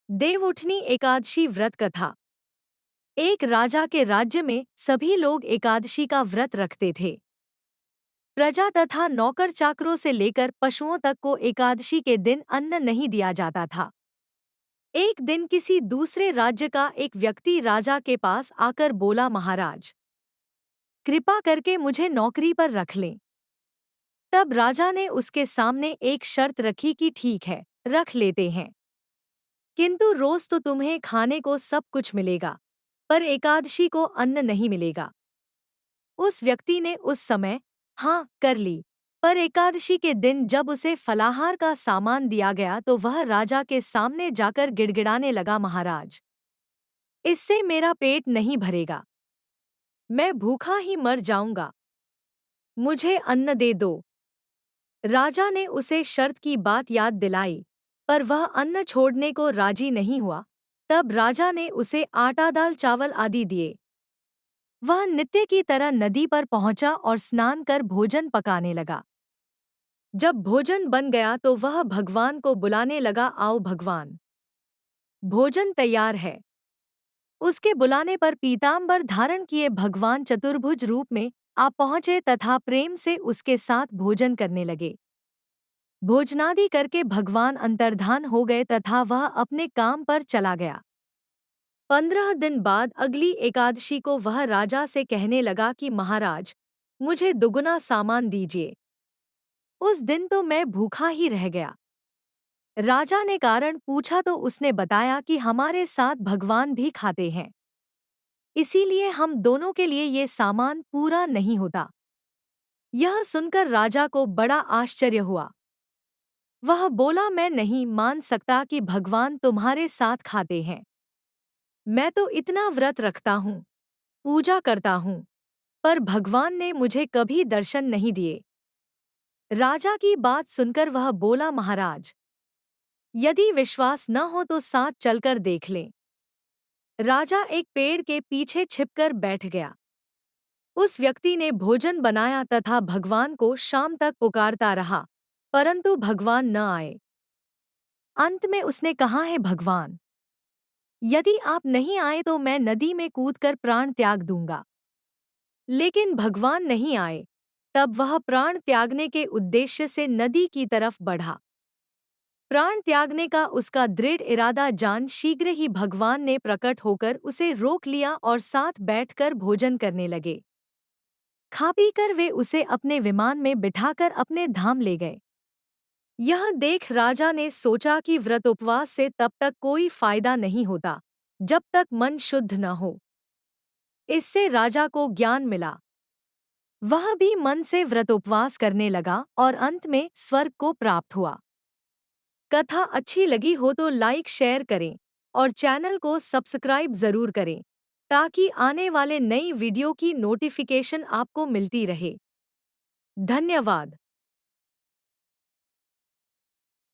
देवउठनी एकादशी व्रत कथा। एक राजा के राज्य में सभी लोग एकादशी का व्रत रखते थे। प्रजा तथा नौकर चाकरों से लेकर पशुओं तक को एकादशी के दिन अन्न नहीं दिया जाता था। एक दिन किसी दूसरे राज्य का एक व्यक्ति राजा के पास आकर बोला, महाराज, कृपा करके मुझे नौकरी पर रख लें। तब राजा ने उसके सामने एक शर्त रखी कि ठीक है, रख लेते हैं, किंतु रोज तो तुम्हें खाने को सब कुछ मिलेगा, पर एकादशी को अन्न नहीं मिलेगा। उस व्यक्ति ने उस समय हाँ कर ली, पर एकादशी के दिन जब उसे फलाहार का सामान दिया गया तो वह राजा के सामने जाकर गिड़गिड़ाने लगा, महाराज, इससे मेरा पेट नहीं भरेगा, मैं भूखा ही मर जाऊंगा, मुझे अन्न दे दो। राजा ने उसे शर्त की बात याद दिलाई, पर वह अन्न छोड़ने को राजी नहीं हुआ। तब राजा ने उसे आटा, दाल, चावल आदि दिए। वह नित्य की तरह नदी पर पहुंचा और स्नान कर भोजन पकाने लगा। जब भोजन बन गया तो वह भगवान को बुलाने लगा, आओ भगवान, भोजन तैयार है। उसके बुलाने पर पीतांबर धारण किए भगवान चतुर्भुज रूप में आ पहुंचे तथा प्रेम से उसके साथ भोजन करने लगे। भोजनादि करके भगवान अंतर्धान हो गए तथा वह अपने काम पर चला गया। 15 दिन बाद अगली एकादशी को वह राजा से कहने लगा कि महाराज, मुझे दुगुना सामान दीजिए। उस दिन तो मैं भूखा ही रह गया। राजा ने कारण पूछा तो उसने बताया कि हमारे साथ भगवान भी खाते हैं, इसीलिए हम दोनों के लिए ये सामान पूरा नहीं होता। यह सुनकर राजा को बड़ा आश्चर्य हुआ। वह बोला, मैं नहीं मान सकता कि भगवान तुम्हारे साथ खाते हैं। मैं तो इतना व्रत रखता हूँ, पूजा करता हूँ, पर भगवान ने मुझे कभी दर्शन नहीं दिए। राजा की बात सुनकर वह बोला, महाराज, यदि विश्वास न हो तो साथ चलकर देख लें। राजा एक पेड़ के पीछे छिपकर बैठ गया। उस व्यक्ति ने भोजन बनाया तथा भगवान को शाम तक पुकारता रहा, परंतु भगवान न आए। अंत में उसने कहा, है भगवान, यदि आप नहीं आए तो मैं नदी में कूदकर प्राण त्याग दूंगा। लेकिन भगवान नहीं आए। तब वह प्राण त्यागने के उद्देश्य से नदी की तरफ बढ़ा। प्राण त्यागने का उसका दृढ़ इरादा जान शीघ्र ही भगवान ने प्रकट होकर उसे रोक लिया और साथ बैठकर भोजन करने लगे। खा पीकर वे उसे अपने विमान में बिठाकर अपने धाम ले गए। यह देख राजा ने सोचा कि व्रत उपवास से तब तक कोई फायदा नहीं होता जब तक मन शुद्ध न हो। इससे राजा को ज्ञान मिला। वह भी मन से व्रत उपवास करने लगा और अंत में स्वर्ग को प्राप्त हुआ। कथा अच्छी लगी हो तो लाइक शेयर करें और चैनल को सब्सक्राइब जरूर करें ताकि आने वाले नई वीडियो की नोटिफिकेशन आपको मिलती रहे। धन्यवाद।